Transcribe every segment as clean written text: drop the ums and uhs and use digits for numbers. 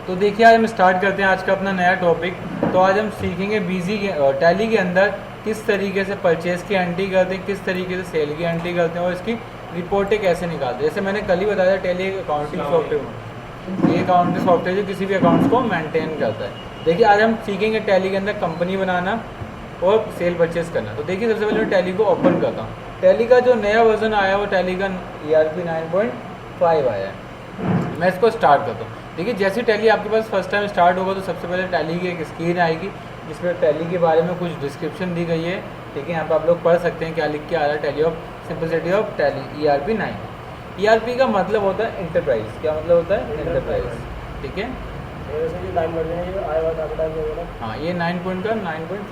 तो देखिए आज हम स्टार्ट करते हैं आज का अपना नया टॉपिक। तो आज हम सीखेंगे बीजी के टैली के अंदर किस तरीके से परचेज़ की एंट्री करते हैं, किस तरीके से सेल की एंट्री करते हैं और इसकी रिपोर्टें कैसे निकालते हैं। जैसे मैंने कल ही बताया टैली एक अकाउंटिंग सॉफ्टवेयर, ये अकाउंटिंग सॉफ्टवेयर जो किसी भी अकाउंट्स को मेंटेन करता है। देखिए आज हम सीखेंगे टैली के अंदर कंपनी बनाना और सेल परचेज़ करना। तो देखिए सबसे पहले मैं टैली को ओपन करता हूँ। टैली का जो नया वर्जन आया है वो टैली का ERP 9.5 आया है। मैं इसको स्टार्ट करता हूँ। देखिए जैसे टैली आपके पास फर्स्ट टाइम स्टार्ट होगा तो सबसे पहले टैली की एक स्क्रीन आएगी जिसमें टैली के बारे में कुछ डिस्क्रिप्शन दी गई है। ठीक है, यहाँ पर आप लोग पढ़ सकते हैं क्या लिख के आ रहा है, tally of simplicity of tally ERP 9। ERP का मतलब होता है एंटरप्राइज। क्या मतलब होता है? एंटरप्राइज। ठीक है, हाँ ये 9.5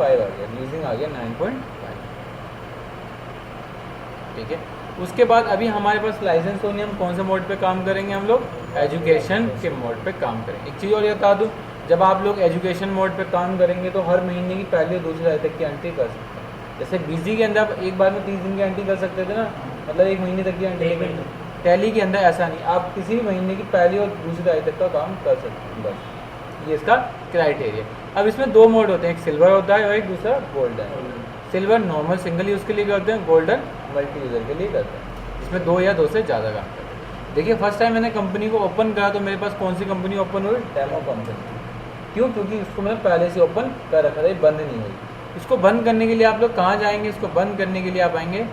आ गया, लीजिंग आ गया 9.5। ठीक है, उसके बाद अभी हमारे पास लाइसेंस होनी है। हम कौन से मोड पे काम करेंगे? हम लोग एजुकेशन के मोड पे काम करेंगे। एक चीज़ और बता दूँ, जब आप लोग एजुकेशन मोड पे काम करेंगे तो हर महीने की पहली और दूसरी तारीख तक की एंट्री कर सकते हैं। जैसे बिजी के अंदर आप एक बार में 30 दिन की एंट्री कर सकते थे ना, मतलब एक महीने तक की एंट्री। लेकिन टैली के अंदर ऐसा नहीं, आप किसी भी महीने की पहली और दूसरी तारीख तक का काम कर सकते हैं। बस ये इसका क्राइटेरिया। अब इसमें दो मोड होते हैं, एक सिल्वर होता है और एक दूसरा golden. Silver normal single use के लिए करते हैं, गोल्डन मल्टी यूज़र के लिए करते हैं, इसमें 2 या 2 से ज़्यादा काम करते हैं। देखिए फर्स्ट टाइम मैंने कंपनी को ओपन करा तो मेरे पास कौन सी कंपनी ओपन हुई? Demo company. क्यों? क्योंकि उसको मैंने पहले से ओपन कर रखा था, ये बंद नहीं हुई। इसको बंद करने के लिए आप लोग कहाँ जाएंगे? इसको बंद करने के लिए आप आएंगे,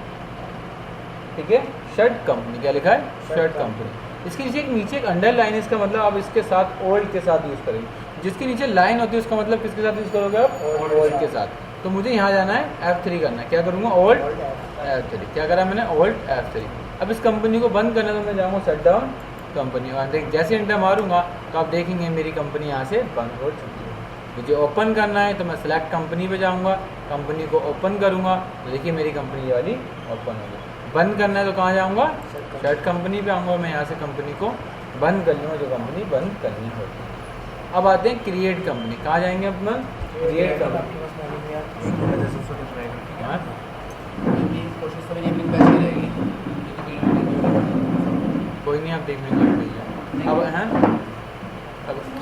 ठीक है, शर्ट कंपनी। क्या लिखा है? Shirt company. इसके नीचे एक अंडरलाइन है, इसका मतलब आप इसके साथ ओल्ड के साथ यूज़ करेंगे। जिसके नीचे लाइन होती है उसका मतलब किसके साथ यूज़ करोगे आप? ओल्ड के साथ। तो मुझे यहाँ जाना है, F3 करना है। क्या करूँगा? Old F3। क्या करा मैंने? Old F3। अब इस कंपनी को बंद करना तो मैं जाऊँगा शट डाउन कंपनी, और देख जैसे एंटर मारूंगा तो आप देखेंगे मेरी कंपनी यहाँ से बंद हो चुकी है। मुझे ओपन करना है तो मैं सेलेक्ट कंपनी पे जाऊँगा, कंपनी को ओपन करूँगा तो देखिए मेरी कंपनी वाली ओपन हो गई। बंद करना है तो कहाँ जाऊँगा? शर्ट कंपनी पे आऊँगा, मैं यहाँ से कंपनी को बंद कर लूँगा जो कंपनी बंद करनी होती है। अब आते हैं क्रिएट कंपनी। कहाँ जाएंगे अपना? Create company. कोई नहीं, आप देख लेंगे। अब हैं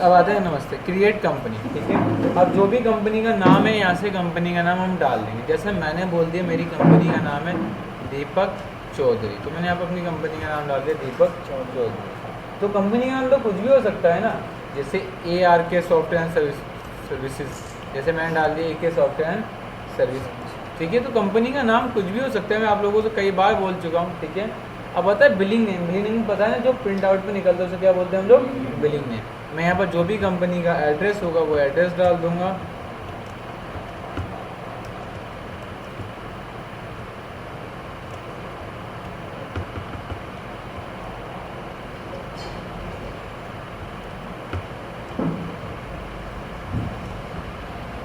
अब आते हैं नमस्ते क्रिएट कंपनी। ठीक है, अब जो भी कंपनी का नाम है यहाँ से कंपनी का नाम हम डाल देंगे। जैसे मैंने बोल दिया मेरी कंपनी का नाम है दीपक चौधरी, तो मैंने यहाँ पर अपनी कंपनी का नाम डाल दिया दीपक चौधरी। तो कंपनी का नाम तो कुछ भी हो सकता है ना, जैसे ARK सॉफ्टवेयर एंड सर्विसेज, जैसे मैंने डाल दिया AK सॉफ्टवेयर एंड सर्विस। ठीक है, तो कंपनी का नाम कुछ भी हो सकता है, मैं आप लोगों को तो कई बार बोल चुका हूँ। ठीक है, अब आता है बिलिंग नेम। बिलिंग नेम पता है ना, जो प्रिंट आउट पे निकलता है उसे क्या बोलते हैं हम लोग? Billing name. मैं यहाँ पर जो भी कंपनी का एड्रेस होगा वो एड्रेस डाल दूंगा।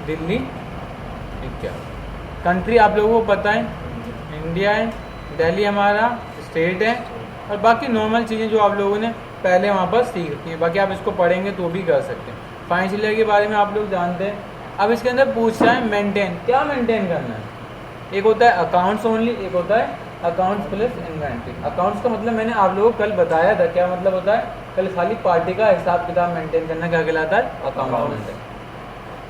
दिल्ली 51। कंट्री आप लोगों को पता है इंडिया है, दिल्ली हमारा स्टेट है, और बाकी नॉर्मल चीज़ें जो आप लोगों ने पहले वहाँ पर सीख रखी हैं, बाकी आप इसको पढ़ेंगे तो भी कर सकते हैं। फाइनेंशियल ईयर के बारे में आप लोग जानते हैं। अब इसके अंदर पूछ रहा है मेंटेन। क्या मेंटेन करना है? एक होता है अकाउंट्स ओनली, एक होता है अकाउंट्स प्लस इन्वेंट्री। अकाउंट्स का मतलब मैंने आप लोगों को कल बताया था। क्या मतलब होता है? कल खाली पार्टी का हिसाब किताब मेंटेन करना क्या कहलाता है? Account maintain.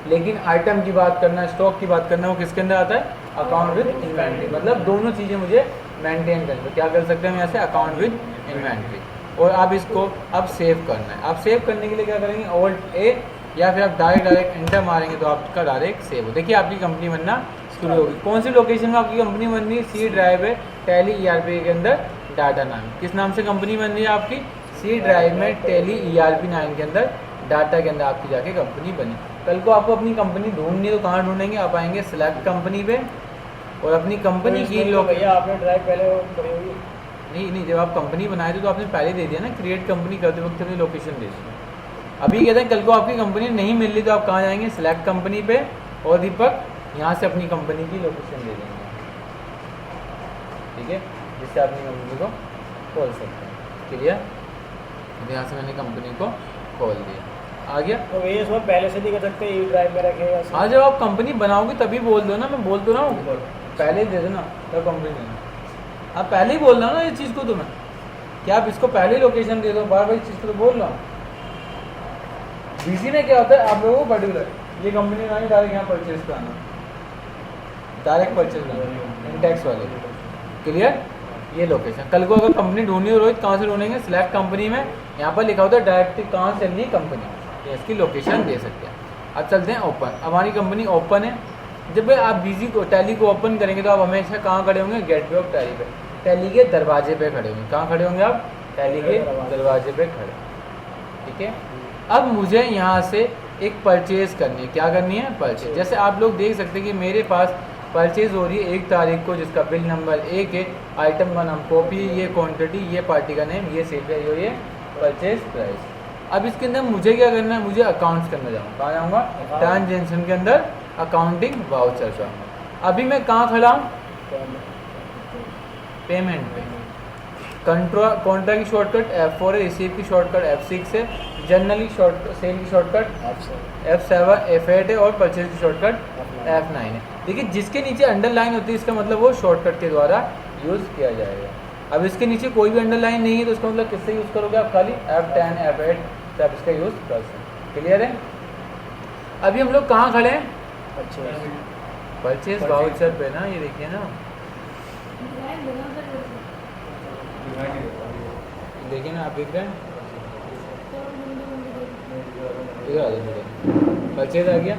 लेकिन आइटम की बात करना, स्टॉक की बात करना, वो किसके अंदर आता है? Account with inventory. मतलब दोनों चीज़ें मुझे मेंटेन करनी। तो क्या कर सकते हैं हम यहाँ से? Account with inventory. और अब इसको अब सेव करना है। अब सेव करने के लिए क्या करेंगे? Alt+A, या फिर आप डायरेक्ट एंटर मारेंगे तो आपका डायरेक्ट सेव हो। देखिए आपकी कंपनी बनना शुरू होगी। कौन सी लोकेशन में आपकी कंपनी बन रही है? C ड्राइव है टैली ERP के अंदर डाटा नाम। किस नाम से कंपनी बन रही है आपकी? C ड्राइव में टैली ERP 9 के अंदर डाटा के अंदर आपकी जाके कंपनी बनी। कल को आपको अपनी कंपनी ढूंढनी है तो कहाँ ढूंढेंगे? आप आएंगे सिलेक्ट कंपनी पे और अपनी कंपनी की आपने ड्राइव पहले करी होगी? नहीं, जब आप कंपनी बनाए थे तो आपने पहले दे दिया ना, क्रिएट कंपनी करते वक्त अपनी लोकेशन दे दी। अभी कहते हैं कल को आपकी कंपनी नहीं मिल रही तो आप कहाँ जाएंगे? सिलेक्ट कंपनी पे और दीपक यहाँ से अपनी कंपनी की लोकेशन दे देंगे। ठीक है, जिससे अपनी कंपनी को खोल सकते हैं। क्लियर? यहाँ से मैंने कंपनी को खोल दिया, आ गया। तो ये इसमें पहले से नहीं कर सकते? ई ड्राइव में रखे? हाँ, जब आप कंपनी बनाओगे तभी बोल दो ना, मैं बोल तो रहा हूँ पहले दे दो ना तब कंपनी देना। आप पहले ही बोल रहा हूँ ना ये चीज़ को, तो मैं क्या आप इसको पहले लोकेशन दे दो? बार बार इस चीज़ को तो बोल रहा हूँ। बीसी में क्या होता है, आप लोगों को पर्टिकुलर ये कंपनी बनानी, डायरेक्ट यहाँ परचेज कराना, डायरेक्ट परचेज कराना इंटेक्स वाले, क्लियर। ये लोकेशन कल को अगर कंपनी ढूंढनी हो रोहित, कहाँ से ढूंढेंगे, सिलेक्ट कंपनी में, यहाँ पर लिखा होता है डायरेक्टली कहाँ से लेनी कंपनी, ये इसकी लोकेशन दे सकते हैं। अब चलते हैं ओपन, हमारी कंपनी ओपन है। जब आप बीजी को टैली को ओपन करेंगे तो आप हमेशा कहाँ खड़े होंगे, गेटवे ऑफ टैली पे, टैली के दरवाजे पे खड़े होंगे। कहाँ खड़े होंगे आप, टैली के दरवाजे पे खड़े, ठीक है। अब मुझे यहाँ से एक परचेज़ करनी है, क्या करनी है, परचेज। जैसे आप लोग देख सकते हैं कि मेरे पास परचेज़ हो रही है 1 तारीख को, जिसका बिल नंबर 1 है, आइटम का नाम कॉपी, ये क्वांटिटी, ये पार्टी का नेम, ये सेल प्राइस, ये परचेज प्राइस। अब इसके अंदर मुझे क्या करना है, मुझे अकाउंट्स के अंदर जाऊँगा, कहाँ जाऊँगा, ट्रांजेक्शन के अंदर अकाउंटिंग वाउचर जाऊँगा। अभी मैं कहाँ खड़ा हूँ, पेमेंट पे। कंट्रोल कॉन्ट्रैक्ट की शॉर्टकट F4 है, रिसीव की शॉर्टकट F6 है, जनरली सेल की शॉर्टकट F7 F8 है, और परचेज की शॉर्टकट F9 है। देखिए जिसके नीचे अंडरलाइन होती है इसका मतलब वो शॉर्टकट के द्वारा यूज़ किया जाएगा। अब इसके नीचे कोई भी अंडरलाइन नहीं है तो इसका मतलब किससे यूज़ करोगे आप, खाली F10 F8 से आप इसका यूज़ कर सकते। क्लियर है। अभी हम लोग कहाँ खड़े हैं, परचेज वाउचर पे ना, ये देखिए ना, देखिए ना, आप देख रहे हैं, परचेज आ गया।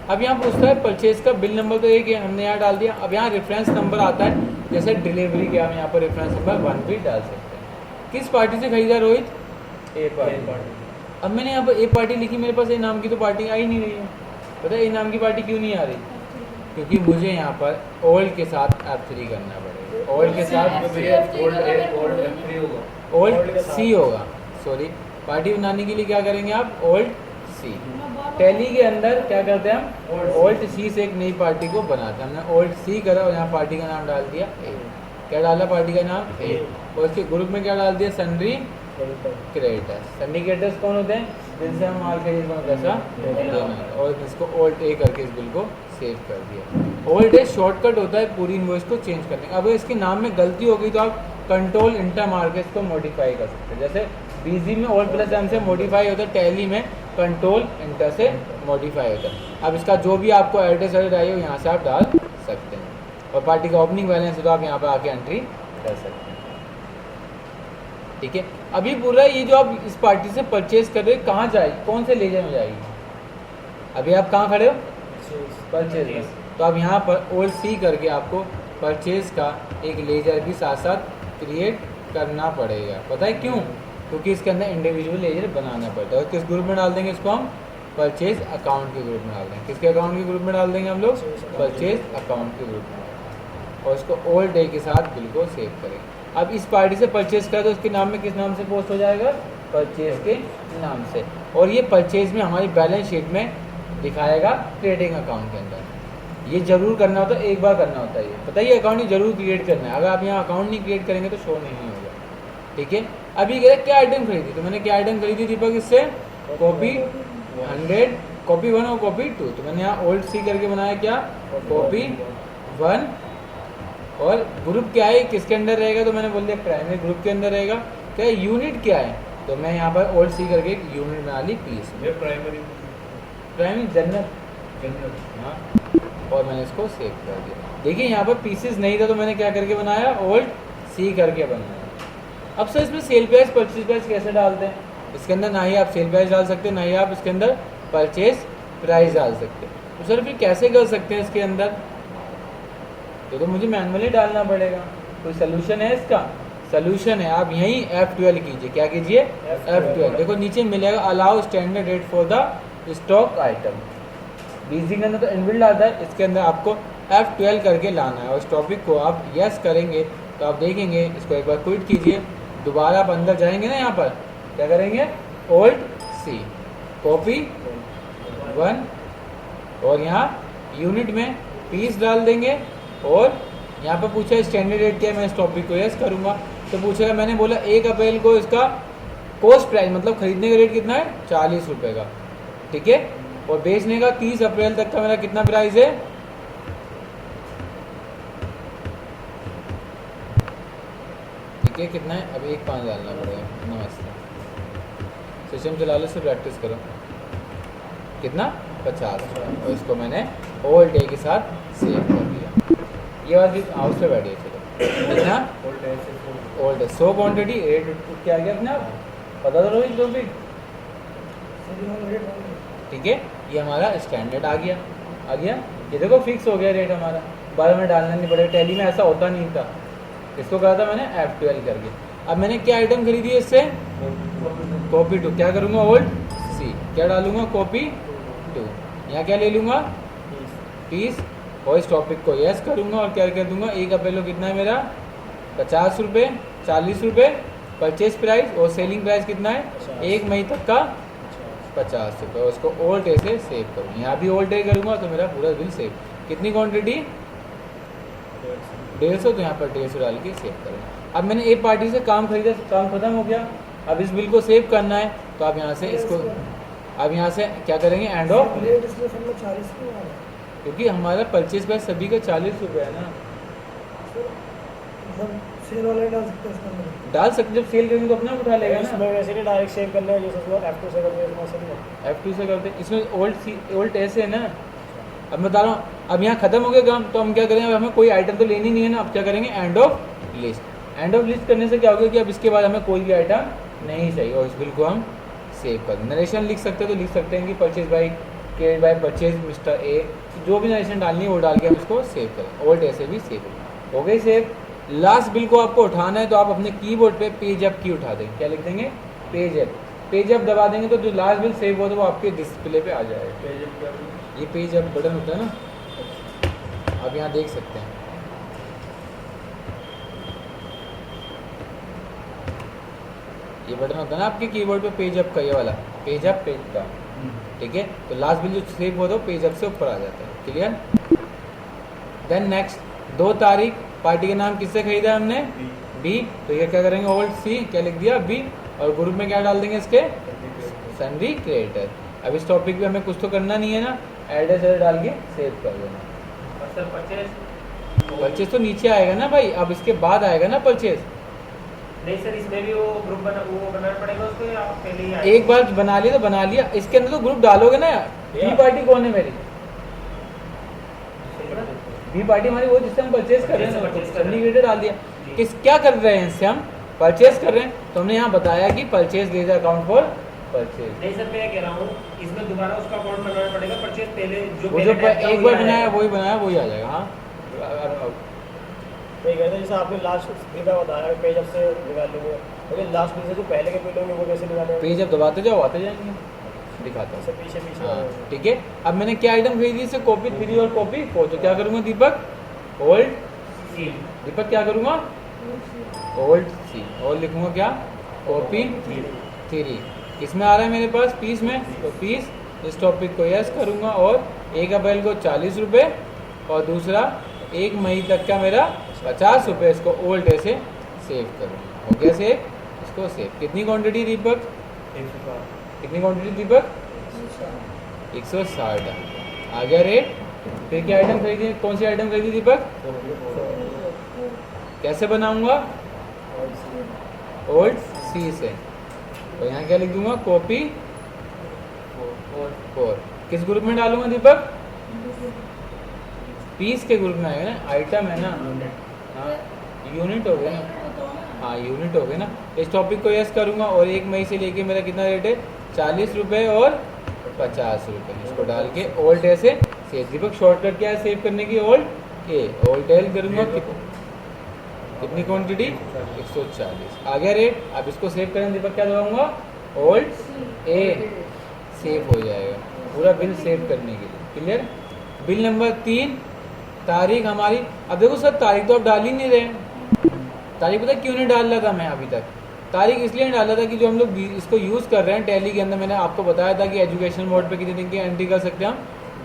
अब यहाँ पूछता है परचेज का बिल नंबर तो 1 है, हमने यहाँ डाल दिया। अब यहाँ रेफरेंस नंबर आता है, जैसे डिलीवरी के हम यहाँ पर रेफरेंस नंबर 1 भी डाल सकते हैं। किस पार्टी से खरीदा रोहित, ए पार्टी। अब मैंने यहाँ पर ए पार्टी लिखी, मेरे पास ए नाम की तो पार्टी आ ही नहीं रही है। पता है ए नाम की पार्टी क्यों नहीं आ रही, क्योंकि मुझे यहाँ पर ओल्ड के साथ F3 करना पड़ेगा। ओल्ड के साथ ओल्ड सी होगा, सॉरी, पार्टी बनाने के लिए क्या करेंगे आप, ओल्ड सी। टैली के अंदर क्या करते हैं हम, ओल्ड सी से एक नई पार्टी को बनाते हैं। हमने ओल्ड सी करा और यहाँ पार्टी का नाम डाल दिया ए। क्या डाला पार्टी का नाम, ए। और इसके ग्रुप में क्या डाल दिया, सन्ड्री क्रेडिटर्स। सन्ड्री क्रेडिटर्स कौन होते हैं, जिनसे हम माल खरीद में पैसा देना है, और इसको ओल्ड ए करके इस बिल को सेव कर दिया। ओल्ड ए शॉर्टकट होता है पूरी इनवॉइस को चेंज करने का। अब इसके नाम में गलती हो गई तो आप कंट्रोल इंटर मार के इसको मॉडिफाई कर सकते हैं। जैसे बीजी में ओल्ड प्लस एम से मॉडिफाई होता है, टैली में कंट्रोल इंटर से मॉडिफाई होता है। अब इसका जो भी आपको एड्रेस आई हो यहाँ से आप डाल सकते हैं, और पार्टी का ओपनिंग बैलेंस है तो आप यहाँ पर आके एंट्री कर सकते हैं, ठीक है। अभी पूरा ये जो आप इस पार्टी से परचेज कर रहे हो कहाँ जाएगी, कौन से लेजर में जाएगी, अभी आप कहाँ खड़े हो, परचेज में, तो अब यहाँ पर ओल्ड सी करके आपको परचेज का एक लेजर भी साथ साथ क्रिएट करना पड़ेगा। पता है क्यों, क्योंकि इसके अंदर इंडिविजुअल लेजर बनाना पड़ता है। और किस ग्रुप में डाल देंगे इसको हम, परचेज अकाउंट के ग्रुप में डाल देंगे। किसके अकाउंट के ग्रुप में डाल देंगे हम लोग, परचेज अकाउंट के ग्रुप में, और इसको ओल्ड डे के साथ बिल को सेव करेंगे। अब इस पार्टी से परचेज करें तो उसके नाम में किस नाम से पोस्ट हो जाएगा, परचेज के नाम से, और ये परचेज में हमारी बैलेंस शीट में दिखाएगा ट्रेडिंग अकाउंट के अंदर। ये जरूर करना होता है, एक बार करना होता है ये, पता है, ये अकाउंट ही जरूर क्रिएट करना है। अगर आप यहाँ अकाउंट नहीं क्रिएट करेंगे तो शो नहीं होगा, ठीक है। अभी कह रहे क्या आइटम खरीदी, तो मैंने क्या आइटम खरीदी दीपक, इससे कॉपी 100, कॉपी 1 और कॉपी 2, तो मैंने यहाँ ओल्ड सी करके बनाया क्या, कॉपी 1, और ग्रुप क्या है, किसके अंदर रहेगा, तो मैंने बोल दिया प्राइमरी ग्रुप के अंदर रहेगा। क्या यूनिट क्या है, तो मैं यहाँ पर ओल्ड सी करके एक यूनिट बना ली, पीस प्राइमरी जनरल, हाँ, और मैंने इसको सेव कर दिया। देखिए यहाँ पर पीसेस नहीं था तो मैंने क्या करके बनाया, ओल्ड सी करके बनाया। अब सर इसमें सेल प्राइस परचेज प्राइस कैसे डालते हैं, इसके अंदर ना ही आप सेल प्राइस डाल सकते हैं, ना ही आप इसके अंदर परचेज प्राइस डाल सकते हैं। तो सर फिर कैसे कर सकते हैं इसके अंदर, तो मुझे मैनुअली डालना पड़ेगा। कोई सोल्यूशन है इसका, सोल्यूशन है, आप यहीं F12 कीजिए। क्या कीजिए, F12। देखो नीचे मिलेगा allow standard rate for the stock item. BG के अंदर तो इनबिल्ड आता है, इसके अंदर आपको F12 करके लाना है, और इस टॉपिक को आप यस करेंगे तो आप देखेंगे, इसको एक बार क्विट कीजिए, दोबारा आप अंदर जाएंगे ना, यहाँ पर क्या करेंगे, ओल्ड सी, कॉपी 1, और यहाँ यूनिट में पीस डाल देंगे, और यहाँ पर पूछा स्टैंडर्ड रेट क्या है, मैं इस टॉपिक को यस करूँगा तो पूछेगा, मैंने बोला 1 अप्रैल को इसका कॉस्ट प्राइस मतलब खरीदने का रेट कितना है, 40 रुपये का, ठीक है, और बेचने का 30 अप्रैल तक का मेरा कितना प्राइस है, ठीक है, कितना है, अभी 1.5 डालना पड़ेगा, नमस्ते, सिस्टम चला लो, से प्रैक्टिस करो। कितना 50, और इसको मैंने ओल्ड डे के साथ सेव कर दिया। ये बात भी हाउस पे बैठिए, चलो कितना ओल्ड है 100 क्वान्टिटी रेट क्या गया अपने आप पता तो रोहित जो भी, ठीक है। ये हमारा स्टैंडर्ड आ गया। ये देखो फिक्स हो गया रेट हमारा, बार में डालना नहीं पड़ेगा। टैली में ऐसा होता नहीं था, इसको कहा था मैंने F12 करके। अब मैंने क्या आइटम खरीदी है इससे, कॉपी टू, क्या करूँगा ओल्ड सी, क्या डालूंगा कॉपी टू, यहाँ क्या ले लूँगा पीस, और इस टॉपिक को यस करूँगा और क्या कर दूँगा। एक अपेलो कितना है मेरा 50 रुपये, 40 रुपये परचेज प्राइस, और सेलिंग प्राइस कितना है 1 मई तक का 50 रुपये। और उसको ओल्ड डे से सेव करूँगा, यहाँ भी ओल्ड डे करूँगा तो मेरा पूरा बिल सेव। कितनी क्वान्टिटी 150, तो यहाँ पर 150 डाल के सेव करूँगा। अब मैंने एक पार्टी से काम खरीदा, काम खत्म हो गया। अब इस बिल को सेव करना है, तो आप यहाँ से इसको, अब यहाँ से क्या करेंगे एंड ऑफ, क्योंकि हमारा परचेज प्राइस सभी का 40 रुपये है ना। सेल वाले डाल सकते हैं इसके अंदर, डाल सकते, जब सेल करेंगे तो अपने आप उठा लेगा ना। इसमें वैसे नहीं डायरेक्ट सेव करना है, जैसे उसमें F2 से करते हैं वैसे नहीं है। F2 से करते हैं, इसमें ओल्ड ऐसे है ना। अब मैं बता रहा हूँ, अब यहाँ खत्म हो गया काम, तो हम क्या करेंगे, अब हमें कोई आइटम तो लेनी नहीं है ना। अब क्या करेंगे end of list. End of list करने से क्या होगा कि अब इसके बाद हमें कोई भी आइटम नहीं चाहिए, और इस बिल को हम सेव कर दें। नरेशन लिख सकते हैं तो लिख सकते हैं कि purchase by care by purchase mister A, जो भी नरेशन डालनी है वो डाल के हम इसको सेव करें। ओल्ड ऐसे भी सेव हो गई सेव। लास्ट बिल को आपको उठाना है तो आप अपने कीबोर्ड पे पेज अप की उठा देंगे। क्या लिख देंगे पेज अप, पेज अप दबा देंगे तो जो लास्ट बिल सेव हो तो वो आपके डिस्प्ले पे आ जाएगा। ये पेज अप बटन होता है ना, आप यहाँ देख सकते हैं। ये बटन होता है ना आपके कीबोर्ड पे पेज अप का, ये वाला पेज अप पेज का, ठीक है। तो लास्ट बिल जो सेव हो तो पेज अप से ऊपर आ जाता है। क्लियर। देन नेक्स्ट 2 तारीख, पार्टी का नाम किससे खरीदा हमने बी, तो ये क्या करेंगे ओल्ड सी, क्या लिख दिया बी, और ग्रुप में क्या डाल देंगे इसके सन्ड्री क्रिएटर। अब इस टॉपिक पे हमें कुछ तो करना नहीं है ना, एड्रेस डाल के सेव कर देना। और सर परचेज तो नीचे आएगा ना भाई, अब इसके बाद आएगा ना परचेज। नहीं सर, इसमें भी वो ग्रुप बनाना पड़ेगा उसको, या पहले ही आएगा? एक बार बना लिया तो बना लिया, इसके अंदर तो ग्रुप डालोगे ना। बी पार्टी कौन है मेरी, बी पार्टी हमारी वो जिससे हम परचेज कर रहे हैं, सन्नी क्रिएटर डाल दिया। किस क्या कर रहे हैं इससे, हम परचेज कर रहे हैं, तो हमने यहाँ बताया कि purchase ledger account for purchase. नहीं सर, मैं कह रहा हूँ इसमें दोबारा उसका अकाउंट बनाना पड़ेगा। परचेज पहले जो वो जो एक बार बनाया वही आ जाएगा। हाँ तो ये कहते हैं जैसे आपने लास्ट बिल का बताया पेज अप से निकाल लेंगे, लेकिन लास्ट बिल से जो पहले के बिल होंगे वो कैसे निकालेंगे? पेज अब दबाते जाओ आते जाएंगे, दिखाता हूँ। से पीछे पीछे हाँ ठीक है। अब मैंने क्या आइटम खरीदी इसे, कॉपी 3 और कॉपी 4, तो क्या करूँगा दीपक ओल्ड सी, दीपक क्या करूँगा ओल्ड सी, और लिखूँगा क्या कॉपी 3। किसमें आ रहा है मेरे पास पीस में, तो पीस इस टॉपिक को यस करूँगा, और 1 अप्रैल को 40 रुपये, और दूसरा 1 मई तक का मेरा 50 रुपये, इसको ओल्ड डे से सेव करूँगा। हो गया सेव, इसको सेव। कितनी क्वांटिटी दीपक, कितनी क्वांटिटी दीपक 160 आ गया रेट। फिर क्या आइटम खरीदी, कौन सी आइटम खरीदी दीपक, कैसे बनाऊंगा ओल्ड सी से, तो यहाँ क्या लिख दूंगा कॉपी 4। किस ग्रुप में डालूंगा दीपक, पीस के ग्रुप में आएगा ना, आइटम है ना। हाँ यूनिट हो गया ना, हाँ यूनिट हो गया ना। इस टॉपिक को यस करूँगा, और 1 मई से लेके मेरा कितना रेट है 40 रुपये और 50 रुपये, इसको डाल के ओल्ड डे से सेव। दीपक शॉर्टकट क्या है सेव करने की, ओल्ड ए, ओल्ड एल करूँगा। कितनी क्वांटिटी 140 आ गया रेट। अब इसको सेव करें दीपक, क्या दबाऊंगा ओल्ड ए, सेव हो जाएगा पूरा बिल सेव करने के लिए। क्लियर। बिल नंबर 3, तारीख हमारी, अब देखो सर तारीख तो आप डाल ही नहीं रहे। तारीख पता क्यों नहीं डाल रहा था मैं अभी तक, तारीख इसलिए नहीं डाल रहा था कि जो हम लोग इसको यूज़ कर रहे हैं टैली के अंदर, मैंने आपको बताया था कि एजुकेशन मोड पे कितने दिन की एंट्री कर सकते हैं हम,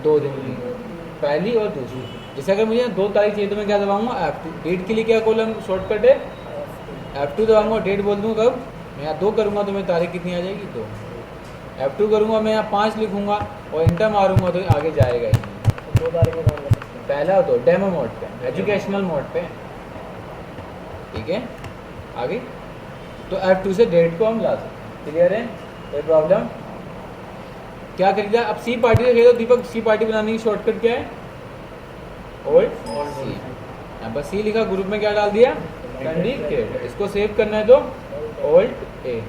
2 दिन की, पहली और दूसरी। जैसे अगर मुझे 2 तारीख चाहिए तो मैं क्या दबाऊंगा F2। डेट के लिए क्या कॉलम शॉर्टकट है F2 दबाऊंगा, डेट बोल दूँगा कब, मैं यहाँ 2 करूँगा तो मेरी तारीख कितनी आ जाएगी 2। F2 करूँगा मैं यहाँ 5 लिखूँगा और इंटर मारूँगा तो आगे जाएगा ही नहीं। 2 तारीख में काम कर सकते हैं। पहला तो डेमो मोड पे, एजुकेशनल मोड पे, ठीक है। आगे तो F2 से डेट को हम ला सकते हैं। क्लियर है। कोई प्रॉब्लम? क्या खरीदा? अब सी पार्टी से खरीदो दीपक, सी पार्टी बनाने की शॉर्टकट क्या है? ओल्ड सी। यहाँ पर सी लिखा, ग्रुप में क्या डाल दिया? सन्डी क्रेडिट। इसको सेव करना है तो ओल्ड ए।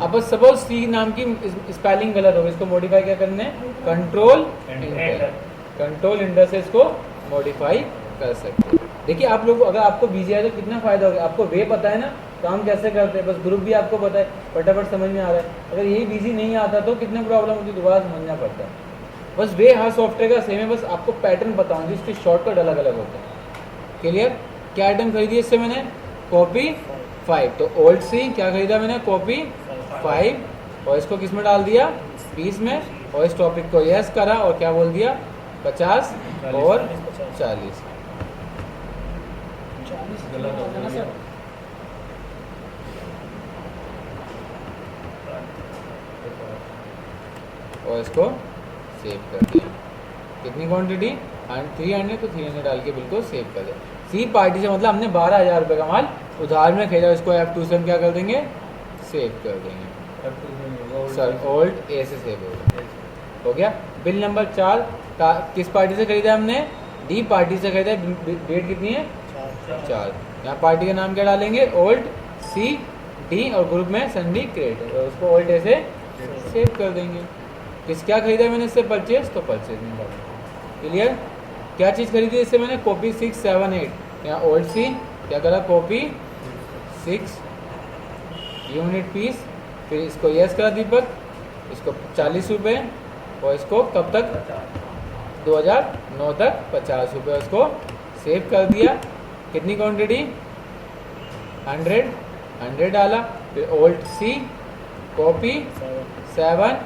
अब बस सपोज सी नाम की स्पेलिंग गलत होगी, इसको मॉडिफाई क्या करना है? कंट्रोल इंटर, कंट्रोल इंटर से इसको मॉडिफाई कर सकते हैं। देखिए आप लोग अगर आपको बीजी है तो कितना फायदा होगा, आपको वे पता है ना काम कैसे करते हैं, बस ग्रुप भी आपको पता है, फटाफट समझ में आ रहा है। अगर यही बीजी नहीं आता तो कितने प्रॉब्लम होती, दोबारा समझना पड़ता है। बस वे हर सॉफ्टवेयर का सेम है, बस आपको पैटर्न बताऊँ जिसके शॉर्टकट अलग अलग होते हैं। क्लियर? क्या आइटम खरीदी इससे मैंने? कॉपी 5, तो ओल्ड सी क्या खरीदा मैंने? कॉपी 5, और इसको किस में डाल दिया? 20 में, और इस टॉपिक को यस करा और क्या बोल दिया? 50 और 40। और इसको सेव कर दिया। कितनी क्वांटिटी? 300, तो 300 डाल के बिल्कुल सेव कर दिया। सी पार्टी से मतलब हमने 12,000 रुपये का माल उधार में खरीदा, इसको F2 से हम क्या कर देंगे? सेव कर देंगे। सर ओल्ड ए से सेव हो गया। बिल नंबर 4 किस पार्टी से खरीदा हमने? डी पार्टी से खरीदा। डेट कितनी है? 4। यहाँ पार्टी का नाम क्या डालेंगे? ओल्ड सी डी, और ग्रुप में सन्डी क्रेडिट, और उसको ओल्ड ए से सेव कर देंगे। किस क्या खरीदा मैंने इससे? परचेज, तो परचेज में डालेंगे। क्लियर? क्या चीज़ खरीदी इससे मैंने? कॉपी 6, 7, 8। यहाँ ओल्ड सी क्या करा? कॉपी 6 यूनिट पीस, फिर इसको यस करा दीपक, इसको 40 रुपये, और इसको कब तक? 2009 तक 50 रुपये, उसको सेव कर दिया। कितनी क्वांटिटी? 100 डाला, फिर ओल्ड सी कॉपी 7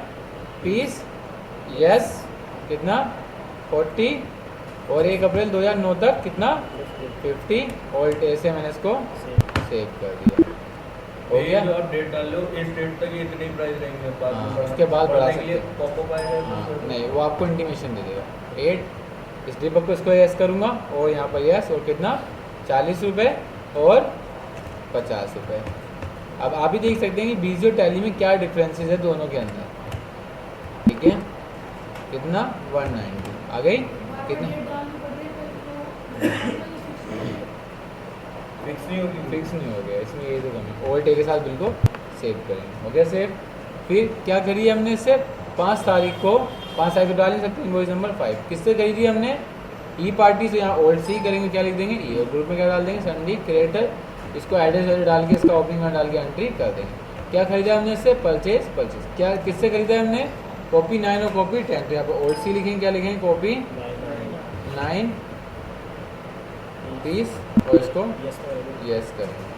पीस यस, कितना? 40, और 1 अप्रैल 2009 तक कितना? 50, ओल्ड ए से मैंने इसको सेव कर दिया। हो गया? आप डेट डाल लो, इस डेट तक ये इतने प्राइस रहेंगे, बाद में बढ़ा- उसके बाद बढ़ा बढ़ाने के सकते लिए हैं। पॉपअप आएगा। हाँ, नहीं वो आपको इंटीमेशन दे देगा। 8 इस दीपक को इसको यस करूँगा, और यहाँ पर यस, और कितना? 40 रुपये और 50 रुपये। अब आप ही देख सकते हैं कि बीजी और टैली में क्या डिफरेंसेस है दोनों के अंदर। ठीक है? कितना? 190 आ गई। कितना? फिक्स नहीं होगी। फिक्स नहीं हो गया इसमें, ये तो कमी। ओल्ड ए के साथ बिल्कुल सेव करेंगे। हो गया सेव। फिर क्या करिए हमने इससे? 5 तारीख को, 5 तारीख को डाल नहीं सकते इनवॉइस नंबर 5 किससे खरीदी हमने? ई पार्टी से। यहाँ ओल्ड सी करेंगे, क्या लिख देंगे? ई, और ग्रुप में क्या डाल देंगे? सन्डी क्रिएटर। इसको एड्रेस डाल के इसका ओपनिंग में डाल के एंट्री कर देंगे। क्या खरीदा हमने इससे? परचेज। क्या किससे खरीदा हमने? कॉपी 9 और कॉपी 10। तो यहाँ पर ओल्ड सी लिखेंगे, क्या लिखेंगे? कॉपी 9 30, और इसको यस करेंगे।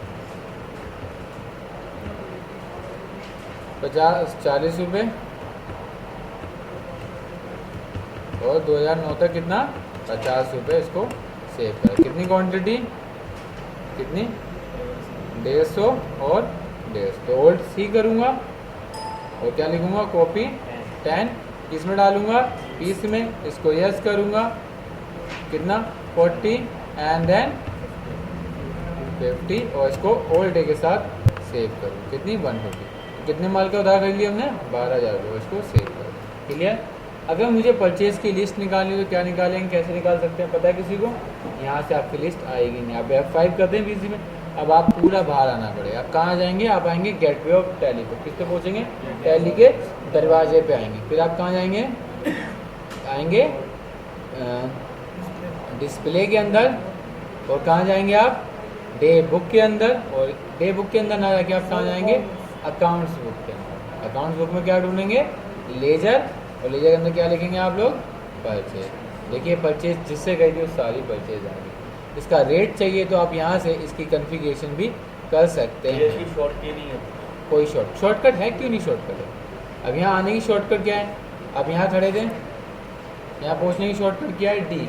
40 रुपये, और 2009 तक कितना? 50 रुपये, इसको सेव करें। कितनी क्वांटिटी? कितनी? 150 और 150। तो ओल्ड सी करूँगा, और क्या लिखूँगा? कॉपी 10 इसमें डालूँगा, 20 में, इसको यस करूँगा, कितना? 40, एंड देन 50, और इसको ओल्ड डे के साथ सेव करूँ। कितनी? 150। कितने माल का उधार खरीद लिया हमने? 12,000 रुपये, इसको सेव करो। क्लियर? अगर मुझे परचेज की लिस्ट निकालनी तो क्या निकालेंगे, कैसे निकाल सकते हैं, पता है किसी को? यहाँ से आपकी लिस्ट आएगी नहीं। आप F5 करते हैं बीजी में, अब आप पूरा बाहर आना पड़ेगा। आप कहाँ जाएंगे? आप आएंगे गेटवे ऑफ टैली पे। किस पे पहुँचेंगे? टैली के दरवाजे पे आएंगे। फिर आप कहाँ जाएंगे? आएंगे डिस्प्ले के अंदर, और कहाँ जाएंगे आप? डे बुक के अंदर, और डे बुक के अंदर ना जाके आप कहाँ जाएंगे? अकाउंट्स बुक के अंदर। अकाउंट्स बुक में क्या ढूंढेंगे? लेजर, और लेजर के अंदर क्या लिखेंगे आप लोग? परचेज। देखिए परचेज जिससे गई थी वो सारी परचेज आ गई। इसका रेट चाहिए तो आप यहाँ से इसकी कन्फिगरेशन भी कर सकते हैं। इसकी शॉर्ट की नहीं है कोई शॉर्टकट है? क्यों नहीं शॉर्टकट है? अब यहाँ आने की शॉर्टकट क्या है? अब यहाँ खड़े थे, यहाँ पहुँचने की शॉर्टकट क्या है? डी।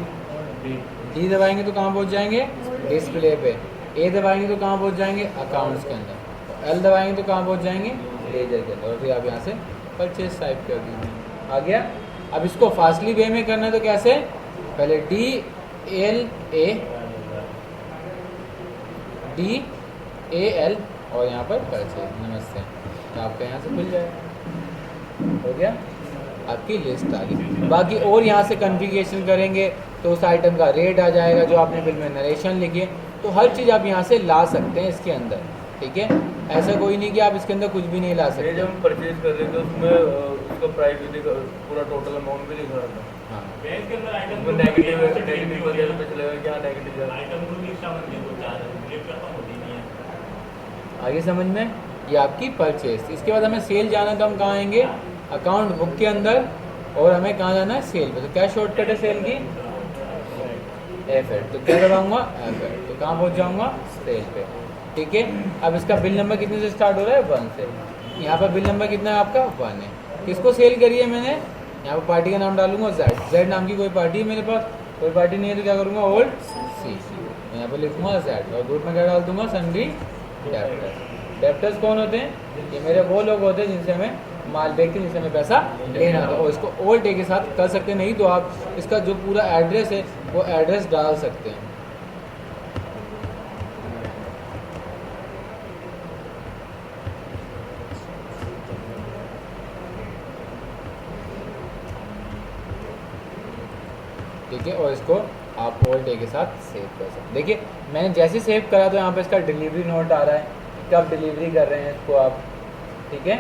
डी दबाएंगे तो कहाँ पहुँच जाएंगे? डिस्प्ले पे। ए दबाएंगे तो कहाँ पहुँच जाएंगे? अकाउंट्स के अंदर। एल दबाएंगे तो कहाँ पहुँच जाएंगे? लेजर के अंदर। और फिर आप यहाँ से परचेज टाइप कर दीजिए। आ गया? अब इसको फास्टली वे में करना है तो कैसे? पहले DLA और यहाँ पर परचेज। नमस्ते। तो आपका यहाँ से खुल जाएगा। हो गया, आपकी लिस्ट आ गई। बाकी और यहाँ से कन्फिगरेशन करेंगे तो उस आइटम का रेट आ जाएगा जो आपने बिल में नरेशन लिखी है। तो हर चीज़ आप यहाँ से ला सकते हैं इसके अंदर, ठीक है। ऐसा कोई नहीं कि आप इसके अंदर कुछ भी नहीं ला ये सकते। जब हम परचेज कर रहे थे उसमें उसका प्राइस भी दिखा, पूरा टोटल अमाउंट भी दिख रहा था। हाँ, बैंक के अंदर आइटम उसमें नेगेटिव वगैरह पे चलेगा कि हाँ नेगेटिव जा रहा है। आइटम ग्रुप लिस्ट बन गई, वो चार लिस्ट खत्म होती नहीं है। आगे समझ में, ये आपकी परचेज। इसके बाद हमें सेल जाना, तो हम कहाँ आएंगे, अकाउंट बुक के अंदर, और हमें कहाँ जाना है, सेल पे। तो क्या शॉर्टकट है सेल की, F8। तो क्या दबाऊंगा, F8। तो कहाँ पहुँच जाऊँगा, सेल पे, ठीक है। अब इसका बिल नंबर कितने से स्टार्ट हो रहा है, 1 से। यहाँ पर बिल नंबर कितना है आपका, 1 है। किसको सेल करी है मैंने, यहाँ पर पार्टी का नाम डालूंगा Z नाम की कोई पार्टी है मेरे पास, कोई पार्टी नहीं है तो क्या करूँगा, ओल्ड सी। यहाँ पर लिखूंगा Z, और ग्रुप में क्या डाल दूंगा, सन्ड्री डेप्टर्स। डेप्टर्स कौन होते हैं, ये मेरे वो लोग होते हैं जिनसे हमें माल बेचते हैं, जिनसे हमें पैसा लेना होता है। और इसको ओल्ड डे के साथ कर सकते नहीं तो आप इसका जो पूरा एड्रेस है वो एड्रेस डाल सकते हैं। ठीक है, और इसको आप ओल्ड डे के साथ सेव कर सकते हैं। देखिए मैंने जैसे सेव करा तो यहाँ पे इसका डिलीवरी नोट आ रहा है, कब डिलीवरी कर रहे हैं इसको आप, ठीक है,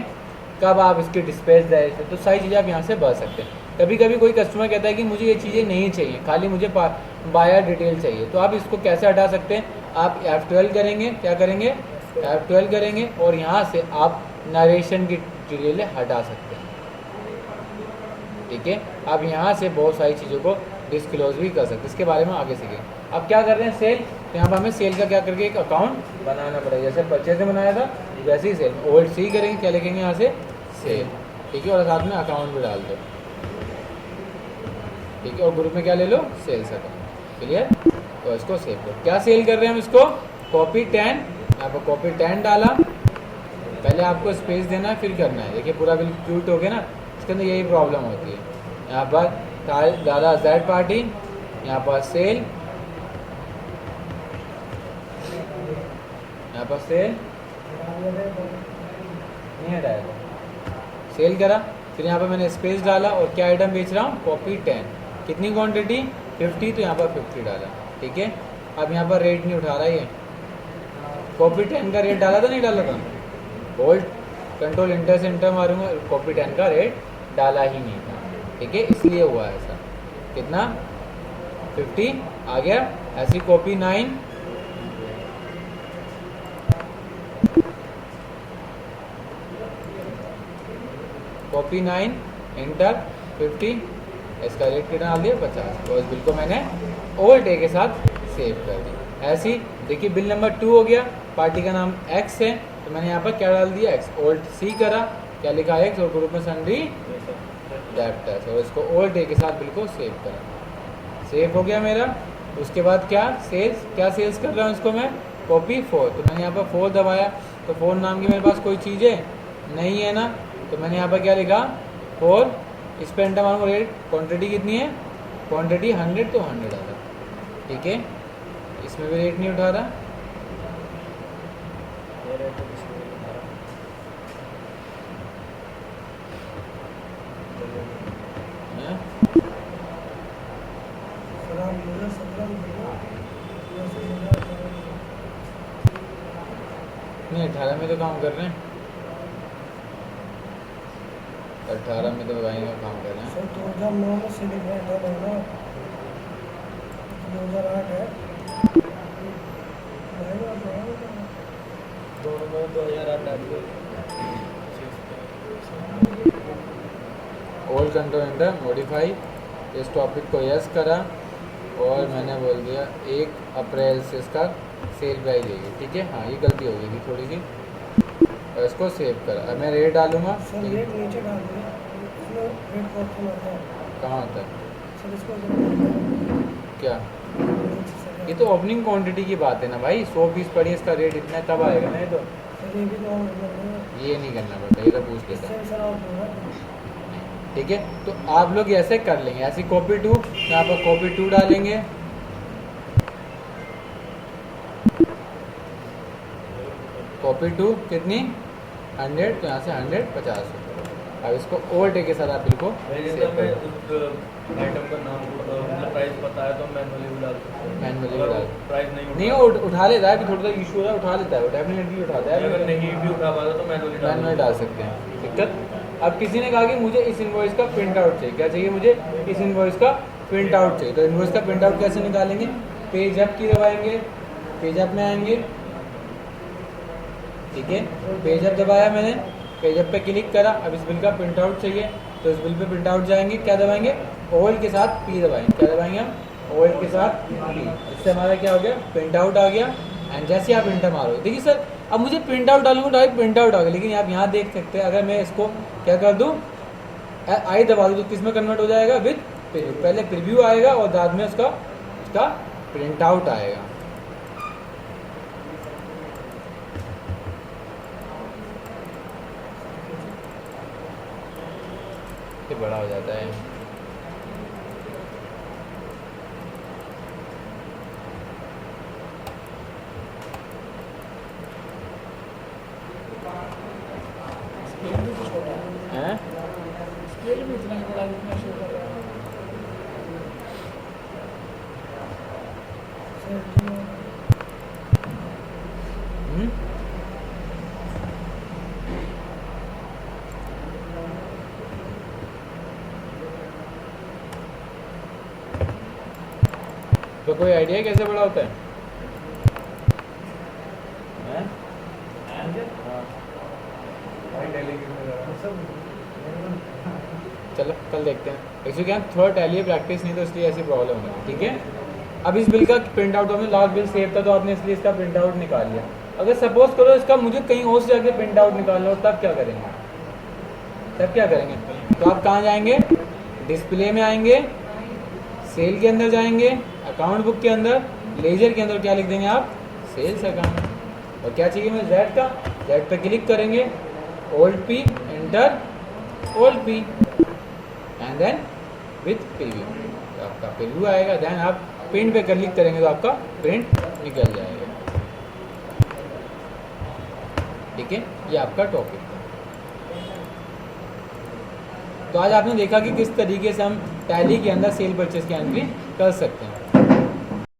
कब आप इसकी डिस्पैच दे रहे थे। तो सारी चीज़ें आप यहाँ से भर सकते हैं। कभी कभी कोई कस्टमर कहता है कि मुझे ये चीज़ें नहीं चाहिए, खाली मुझे बायर डिटेल चाहिए, तो आप इसको कैसे हटा सकते हैं, आप F12 करेंगे, क्या करेंगे, F12 करेंगे, और यहाँ से आप नरेशन की डिटेल हटा सकते हैं, ठीक है। आप यहाँ से बहुत सारी चीज़ों को डिस्क्लोज भी कर सकते हैं, इसके बारे में आगे सीखेंगे। अब क्या कर रहे हैं, सेल। तो यहाँ पर हमें सेल का क्या करके एक अकाउंट बनाना पड़ेगा, जैसे परचेज में बनाया था वैसे ही सेल। ओल्ड सी करेंगे, क्या लिखेंगे यहाँ से, सेल, ठीक है, और साथ में अकाउंट भी डाल दो, ठीक है, और ग्रुप में क्या ले लो, सेल्स अकाउंट, क्लियर। तो इसको सेव करो। क्या सेल कर रहे हैं हम इसको, कॉपी 10, यहाँ पर कॉपी 10 डाला। पहले आपको स्पेस देना है फिर करना है। देखिए पूरा बिल क्यूट हो गया ना, इसके अंदर यही प्रॉब्लम होती है। यहाँ पर डाला Z पार्टी, यहाँ पर सेल, यहाँ पर सेल नहीं हटाएगा, सेल करा। फिर यहाँ पर मैंने स्पेस डाला और क्या आइटम बेच रहा हूँ, कॉपी 10, कितनी क्वांटिटी 50, तो यहाँ पर 50 डाला, ठीक है। अब यहाँ पर रेट नहीं उठा रहा, ये कॉपी 10 का रेट डाला था नहीं डाला था, होल्ड कंट्रोल इंटर से इंटर मारूंगा, कॉपी 10 का रेट डाला ही नहीं था, ठीक है, इसलिए हुआ ऐसा। कितना 50 आ गया। ऐसी कॉपी 9, कॉपी 9 इंटर 50, इसका रेट कितना डाल दिया 50। तो इस बिल को मैंने ओल्ड डे के साथ सेव कर दिया। ऐसी देखिए बिल नंबर 2 हो गया, पार्टी का नाम X है, तो मैंने यहाँ पर क्या डाल दिया, X। ओल्ड सी करा, क्या लिखा X, और ग्रुप में सन्ड्री डेप्टर्स, और इसको ओल्ड डे के साथ बिल को सेव करा। सेव हो गया मेरा। उसके बाद क्या सेल्स, क्या सेल्स कर रहा हूँ इसको मैं, कॉपी 4, तो मैंने यहाँ पर 4 दबाया, तो 4 नाम की मेरे पास कोई चीज़ है नहीं है ना, तो मैंने यहाँ पर क्या लिखा 4, इस पर एंटर मारूंगा, रेट क्वांटिटी कितनी है, क्वांटिटी 100, तो 100 आ रहा, ठीक है। इसमें भी रेट नहीं उठा रहा, हैं? नहीं 18 में तो काम कर रहे हैं, 18 में तो वहीं का काम कर रहे हैं। 2009 में सिविल ब्रांड है ना, 2008 है, 2008 डाल दिया। ओल्ड कंट्रोल इंटर मॉडिफाई, इस टॉपिक को यस करा, और मैंने बोल दिया 1 अप्रैल से इसका सेल प्राइस देगी, ठीक है। हाँ ये गलती हो गई थी थोड़ी सी, और इसको सेव करा। अब मैं रेट डालूंगा, सर रेट नीचे डाल दिया, इसमें रेट का ऑप्शन आता है कहाँ होता है, सर, इसको क्या ये तो ओपनिंग क्वांटिटी की बात है ना भाई, 100 पीस पड़ी इसका रेट इतना है, तब आएगा ना ये तो। सर ये भी तो ऑन करना है, ये नहीं करना पड़ता, ये तो पूछ लेता है, इससे सर ऑफ होगा। ठीक है। तो आप लोग ऐसे कर लेंगे, ऐसी कॉपी 2, यहाँ पर कॉपी 2 डालेंगे, कॉपी 2 कितनी 100, तो यहाँ से 100 50। अब इसको ओवरटेक के साथ आप बिल को मैं सेव जैसे मैं करें। उस आइटम का नाम मतलब प्राइस बताया तो मैनुअली भी डाल सकता हूँ। मैनुअली अगर डाल प्राइस नहीं नहीं, वो उठा लेता है, अभी थोड़ा सा इशू हो रहा है, उठा लेता है, वो डेफिनेटली उठाता है। अगर नहीं भी उठा पाता तो मैनुअली मैनुअल डाल सकते हैं, दिक्कत। अब किसी ने कहा कि मुझे इस इनवॉइस का प्रिंट आउट चाहिए, क्या चाहिए मुझे? इस इनवॉइस का प्रिंट आउट चाहिए। तो इनवॉइस का प्रिंट आउट कैसे निकालेंगे? पेज अप की दबाएंगे, पेज अप में आएंगे, ठीक है। पेज अप दबाया मैंने, पेज अप पे क्लिक करा। अब इस बिल का प्रिंट आउट चाहिए, तो इस बिल पे प्रिंट आउट जाएंगे, क्या दबाएंगे? ओएल के साथ पी दबाएंगे, क्या दबाएंगे हम? ओएल के साथ पी। इससे हमारा क्या हो गया? प्रिंट आउट आ गया। एंड जैसे आप इंटर मारोगे, देखिए सर अब मुझे प्रिंट आउट डालूंगा, डायरेक्ट प्रिंट आउट आ गया। लेकिन आप यहाँ देख सकते हैं, अगर मैं इसको क्या कर दूँ, आई दबा दूँ, तो किस में कन्वर्ट हो जाएगा? With preview. पहले प्रीव्यू आएगा और बाद में उसका प्रिंट आउट आएगा। ये बड़ा हो जाता है। हैं? स्केल भी इतना ही बड़ा जितना शो कर रहा है। हम्म? तो कोई आइडिया है कैसे बड़ा होता है? हैं? चलो कल देखते हैं। एक्चुअली क्या थोड़ा टैली प्रैक्टिस नहीं, तो इसलिए ऐसी प्रॉब्लम है, ठीक है। अब इस बिल का प्रिंट आउट, हमने लास्ट बिल सेव था तो आपने इसलिए इसका प्रिंट आउट निकाल लिया। अगर सपोज करो इसका मुझे कहीं और से जाके प्रिंट आउट निकालना हो, तब क्या करेंगे? तब क्या करेंगे? तो आप कहाँ जाएंगे? डिस्प्ले में आएंगे, सेल के अंदर जाएंगे, अकाउंट बुक के अंदर, लेजर के अंदर क्या लिख देंगे आप? Sales account. और क्या चाहिए मुझे? जेड का, जेड पे क्लिक करेंगे, alt P, enter alt P and then with preview, तो आपका प्रीव्यू आएगा। देन आप प्रिंट पे क्लिक करेंगे तो आपका प्रिंट निकल जाएगा, ठीक है। ये आपका टॉपिक था। तो आज आपने देखा कि किस तरीके से हम टैली के अंदर सेल परचेज की एंट्री कर सकते हैं।